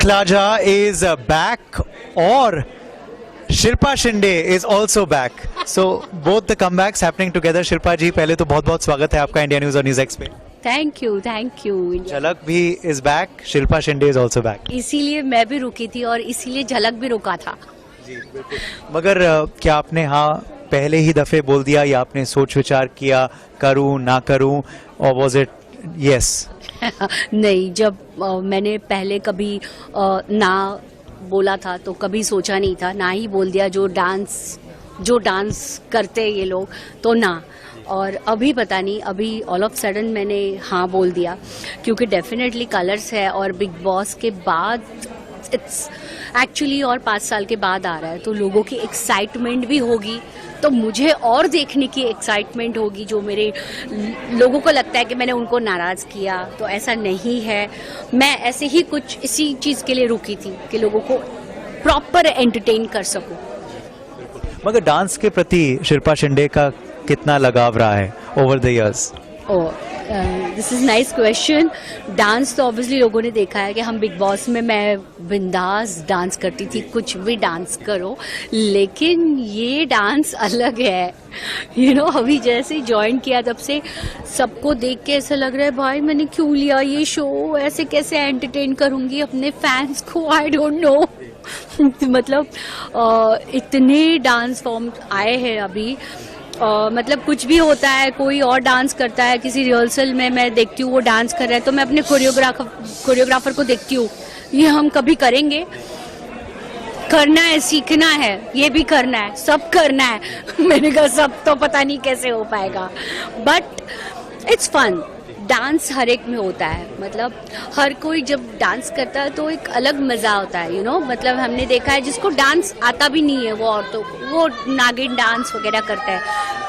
Ikhlaja is back or Shilpa Shinde is also back. So both the comebacks happening together. Shilpa ji, पहले तो बहुत-बहुत स्वागत है आपका इंडिया न्यूज़ और न्यूज़ एक्स पे. Thank you. झलक भी is back. Shilpa Shinde is also back. इसीलिए मैं भी रुकी थी और इसीलिए झलक भी रुका था. जी बिल्कुल. मगर क्या आपने हाँ पहले ही दफे बोल दिया या आपने सोच विचार किया करूँ ना करूँ और was it yes? नहीं, जब मैंने पहले कभी ना बोला था तो कभी सोचा नहीं था, ना ही बोल दिया. जो डांस करते ये लोग तो ना. और अभी पता नहीं, अभी ऑल ऑफ सडन मैंने हाँ बोल दिया क्योंकि डेफिनेटली कलर्स है और बिग बॉस के बाद इट्स एक्चुअली और 5 साल के बाद आ रहा है तो लोगों की एक्साइटमेंट भी होगी. तो मुझे और देखने की एक्साइटमेंट होगी. जो मेरे लोगों को लगता है कि मैंने उनको नाराज़ किया तो ऐसा नहीं है. मैं ऐसे ही कुछ इसी चीज़ के लिए रुकी थी कि लोगों को प्रॉपर एंटरटेन कर सकूं. मगर डांस के प्रति शिल्पा शिंदे का कितना लगाव रहा है over the years? This is nice question. Dance तो ऑब्वियसली लोगों ने देखा है कि हम बिग बॉस में मैं बिंदास डांस करती थी, कुछ भी डांस करो. लेकिन ये डांस अलग है. अभी जैसे ही ज्वाइन किया तब से सबको देख के ऐसा लग रहा है भाई मैंने क्यों लिया ये शो, ऐसे कैसे एंटरटेन करूंगी अपने फैंस को. I don't know. मतलब इतने डांस फॉर्म आए हैं अभी. मतलब कुछ भी होता है, कोई और डांस करता है किसी रिहर्सल में, मैं देखती हूँ वो डांस कर रहा है तो मैं अपने कोरियोग्राफर को देखती हूँ ये हम कभी करेंगे. करना है, सीखना है, ये भी करना है, सब करना है. मैंने कहा सब तो पता नहीं कैसे हो पाएगा बट इट्स फन. डांस हर एक में होता है. मतलब हर कोई जब डांस करता है तो एक अलग मजा होता है. मतलब हमने देखा है जिसको डांस आता भी नहीं है वो औरतों वो नागिन डांस वगैरह करता है.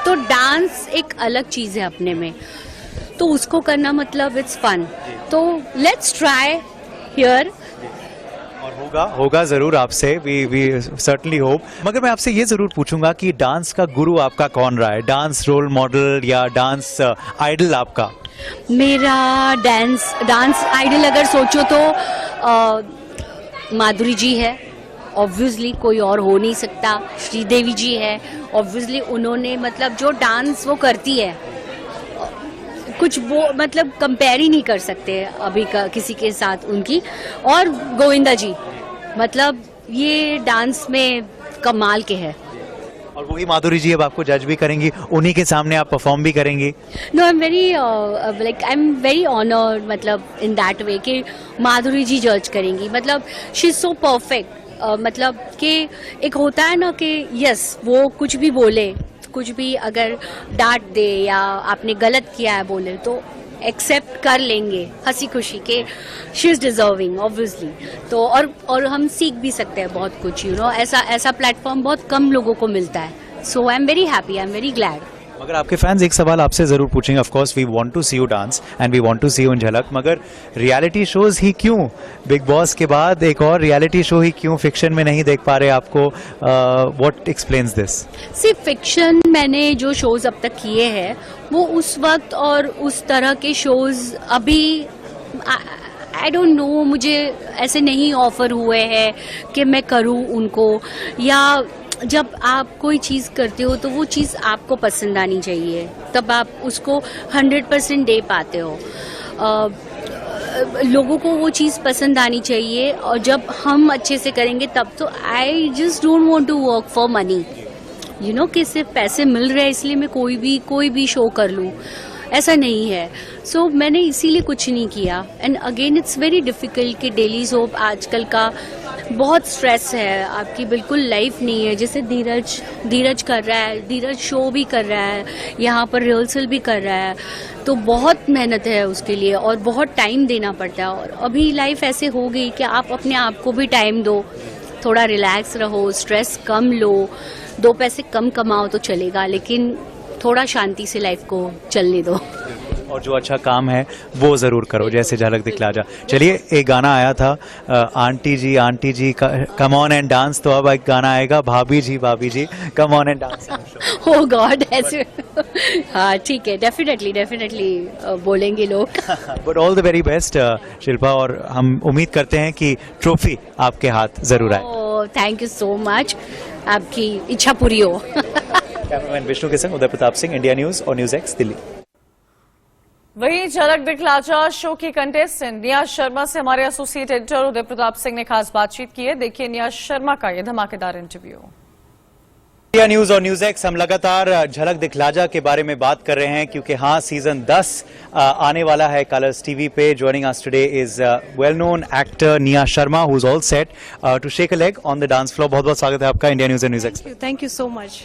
तो डांस एक अलग चीज है अपने में, तो उसको करना मतलब इट्स फन. तो लेट्स ट्राई हियर. और होगा जरूर आपसे. We certainly hope. मगर मैं आपसे ये जरूर पूछूंगा कि डांस का गुरु आपका कौन रहा है? डांस रोल मॉडल या डांस आइडल आपका? मेरा डांस आइडल अगर सोचो तो माधुरी जी है. ऑब्वियसली कोई और हो नहीं सकता. श्रीदेवी जी है. ऑब्वियसली उन्होंने मतलब जो डांस वो करती है कुछ वो मतलब कंपेयर ही नहीं कर सकते अभी का किसी के साथ उनकी. और गोविंदा जी मतलब ये डांस में कमाल के है. और वही माधुरी जी अब आपको जज भी करेंगी, उन्हीं के सामने आप परफॉर्म भी करेंगी. No I am very honoured मतलब इन दैट वे कि माधुरी जी जज करेंगी. मतलब शी इज सो परफेक्ट. मतलब कि एक होता है ना कि यस वो कुछ भी बोले, कुछ भी अगर डांट दे या आपने गलत किया है बोले तो एक्सेप्ट कर लेंगे हंसी खुशी के. She is deserving obviously. तो और हम सीख भी सकते हैं बहुत कुछ. ऐसा प्लेटफॉर्म बहुत कम लोगों को मिलता है. So I am very happy, I am very glad. मगर आपके फैंस एक सवाल आपसे जरूर पूछेंगे. Of course we want to see you dance and we want to see you in Jhalak. मगर रियलिटी शोज ही क्यों? बिग बॉस के बाद एक और रियलिटी शो ही क्यों फिक्शन में नहीं देख पा रहे आपको? What explains this? सिर्फ फिक्शन मैंने जो शोज अब तक किए हैं वो उस वक्त और उस तरह के शोज अभी आई डोंट नो मुझे ऐसे नहीं ऑफर हुए हैं कि मैं करूं उनको. या जब आप कोई चीज़ करते हो तो वो चीज़ आपको पसंद आनी चाहिए तब आप उसको 100% दे पाते हो. लोगों को वो चीज़ पसंद आनी चाहिए और जब हम अच्छे से करेंगे तब. तो I just don't want to work for money. कि सिर्फ पैसे मिल रहे हैं इसलिए मैं कोई भी शो कर लूँ, ऐसा नहीं है. सो मैंने इसीलिए कुछ नहीं किया. And again it's very difficult कि डेली सोप आजकल का बहुत स्ट्रेस है. आपकी बिल्कुल लाइफ नहीं है. जैसे धीरज कर रहा है, धीरज शो भी कर रहा है, यहाँ पर रिहर्सल भी कर रहा है. तो बहुत मेहनत है उसके लिए और बहुत टाइम देना पड़ता है. और अभी लाइफ ऐसे हो गई कि आप अपने आप को भी टाइम दो, थोड़ा रिलैक्स रहो, स्ट्रेस कम लो. 2 पैसे कम कमाओ तो चलेगा लेकिन थोड़ा शांति से लाइफ को चलने दो. और जो अच्छा काम है वो ज़रूर करो, जैसे झलक दिखला जा। चलिए, एक गाना आया था आंटी जी कम ऑन एंड डांस, तो अब एक गाना आएगा भाभी जी come on and dance. Oh god, ऐसे हाँ ठीक है, डेफिनेटली बोलेंगे लोग। But all the very best Shilpa, और हम उम्मीद करते हैं कि ट्रॉफी आपके हाथ जरूर आए। Oh thank you so much, आपकी इच्छा पूरी हो। कैमरामैन विष्णु के संग उदय प्रताप सिंह, इंडिया न्यूज और न्यूज एक्स, दिल्ली। वहीं झलक दिखला जा शो की कंटेस्टेंट निया शर्मा से हमारे एसोसिएट एडिटर उदय प्रताप सिंह ने खास बातचीत की है। देखिए निया शर्मा का ये धमाकेदार इंटरव्यू। इंडिया न्यूज और न्यूज एक्स, हम लगातार झलक दिखला जा के बारे में बात कर रहे हैं, क्योंकि हाँ, सीजन 10 आने वाला है कलर्स टीवी पे। Joining us today is well known actor Nia Sharma, who is all set to shake a leg on the dance floor. बहुत बहुत स्वागत है आपका इंडिया न्यूज और News X. Thank you so much.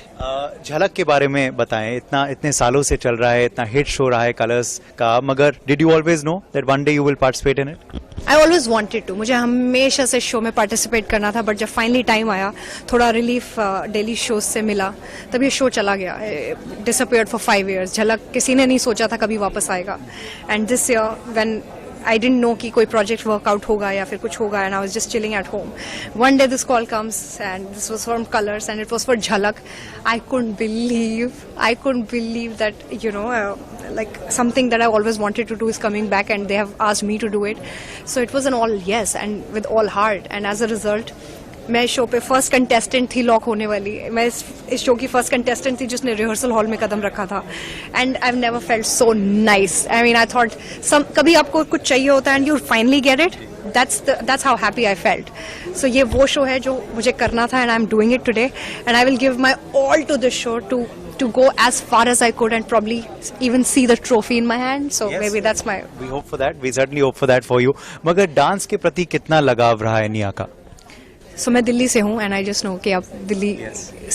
Jhalak के बारे में बताएं, इतने सालों से चल रहा है, इतना हिट शो रहा है कलर्स का, मगर did you always know that one day you will participate in it? I always wanted to, मुझे हमेशा से शो में पार्टिसिपेट करना था, बट जब फाइनली टाइम आया, थोड़ा रिलीफ डेली शोज से मिला, तब ये शो चला गया। Disappeared for 5 years। झलक किसी ने नहीं सोचा था कभी वापस आएगा, and this year when I didn't know कि कोई प्रोजेक्ट वर्कआउट होगा या फिर कुछ होगा, and I was just chilling at home. One day this call comes and this was from Colors and it was for Jhalak. I couldn't believe that, you know, like something that I always wanted to do is coming back and they have asked me to do it. So it was an all yes and with all heart, and as a result मैं show पे first contestant थी lock होने वाली। मैं इस show की first contestant थी जिसने रिहर्सल हॉल में कदम रखा था, and I have never felt so nice. I mean I thought कभी आपको कुछ चाहिए होता है and you finally get it, that's how happy I felt. So ये वो शो है जो मुझे करना था, and I'm doing it today, and I will give my all to this show to go as far as I could and probably even see the trophy in my hand. So yes, maybe that's my. We hope for that. We certainly hope for that for you. मगर dance के प्रति कितना लगाव रहा है निया का? So मैं दिल्ली से हूँ, एंड आई जस्ट नो कि आप दिल्ली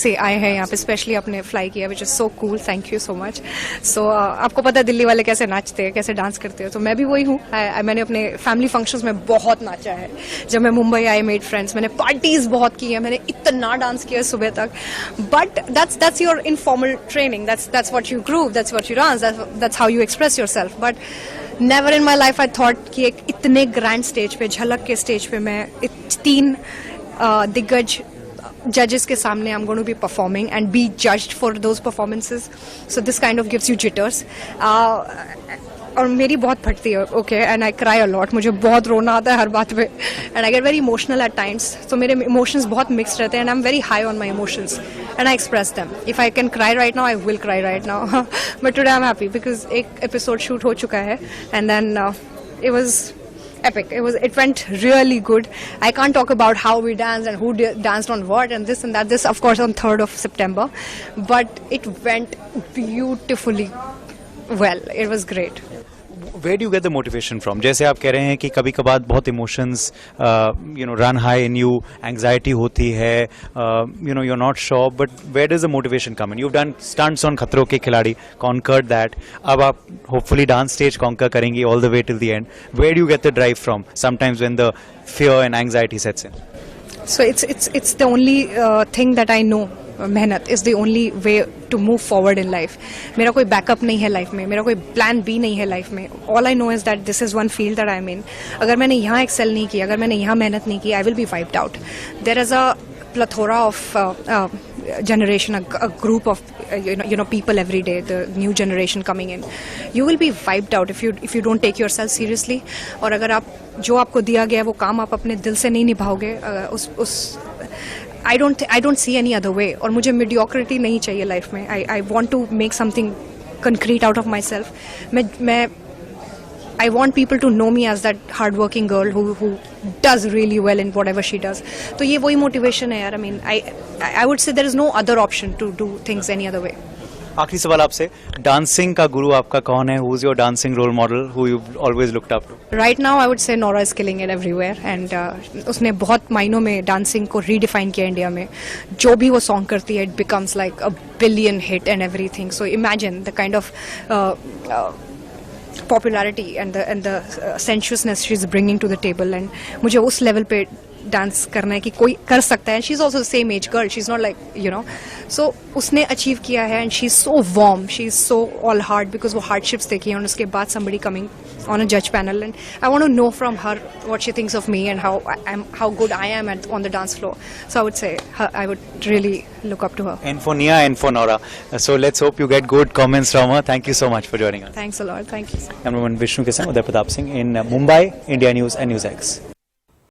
से आए हैं यहाँ पे, स्पेशली आपने फ्लाई किया, which is so cool, thank you so much. So आपको पता है दिल्ली वाले कैसे नाचते हैं, कैसे डांस करते हैं, तो मैं भी वही हूँ। मैंने अपने फैमिली फंक्शंस में बहुत नाचा है। जब मैं मुंबई आई, मेड फ्रेंड्स, मैंने पार्टीज बहुत की है, मैंने इतना डांस किया सुबह तक। But that's your informal training, that's what you groove, that's what you dance, that's how you express yourself. But never in my life I thought कि एक इतने ग्रैंड स्टेज पे, झलक के स्टेज पे, मैं 3 दिग्गज judges के सामने I'm going to be performing and be judged for those performances. So this kind of gives you jitters. और मेरी बहुत फटती है, okay, and I cry a lot. मुझे बहुत रोना आता है हर बात पे, and I get very emotional at times. So मेरे emotions बहुत mixed रहते हैं, and I'm very high on my emotions, and I express them. If I can cry right now, I will cry right now. But today I'm happy because एक episode shoot हो चुका है, and then it was epic. It went really good. I can't talk about how we danced and who danced on what and this and that. This of course on 3rd of September, but it went beautifully well. It was great. Where do you get the motivation from? जैसे आप कह रहे हैं कि कभी कभार बहुत emotions run high in you, anxiety होती है, you're not sure, but where does the motivation come in? You've done stunts on खतरों के खिलाड़ी, conquered that. अब आप hopefully dance stage conquer करेंगी all the way till the end. Where do you get the drive from? Sometimes when the fear and anxiety sets in. So it's the only thing that I know. मेहनत is the only way to move forward in life. मेरा कोई backup नहीं है life में, मेरा कोई plan B नहीं है लाइफ में। All I know is that this is one field that I mean. अगर मैंने यहाँ एक्सेल नहीं किया, अगर मैंने यहाँ मेहनत नहीं की, I will be wiped out. There is a plethora of generation, a group of people every day, the new generation coming in. You will be wiped out if you don't take yourself seriously. और अगर आप जो आपको दिया गया है वो काम आप अपने दिल से नहीं निभाओगे, I don't see any other way. और मुझे mediocrity नहीं चाहिए लाइफ में. I want to make something concrete out of myself. I want people to know me as that hardworking girl who does really well in whatever she does. तो ये वही motivation है यार. I mean, I would say there is no other option to do things any other way. आखिरी सवाल आपसे, dancing का गुरु आपका कौन है? Who is your dancing role model who you've always looked up to? Right now I would say Nora is killing it everywhere, and उसने बहुत मायनों में डांसिंग को रीडिफाइन किया इंडिया में. जो भी वो सॉन्ग करती है, it becomes like a billion hit and everything. So imagine the kind of popularity and the sensuousness she's bringing to the table, and मुझे उस लेवल पे डांस करना है कि कोई कर सकता है. She is also same age girl, she is not like you know. So उसने अचीव किया है and she is so warm, she is so all heart because वो हार्डशिप्स देखी है. और उसके बाद somebody coming on a judge panel and I want to know from her what she thinks of me and how good I am on the dance floor. So I would say I would really look up to her. And for Nia and for Nora. So let's hope you get good comments from her. Thank you so much for joining us. Thanks a lot. Thank you. Cameraman Vishnu के संग Uday Pratap Singh in Mumbai, India News and NewsX.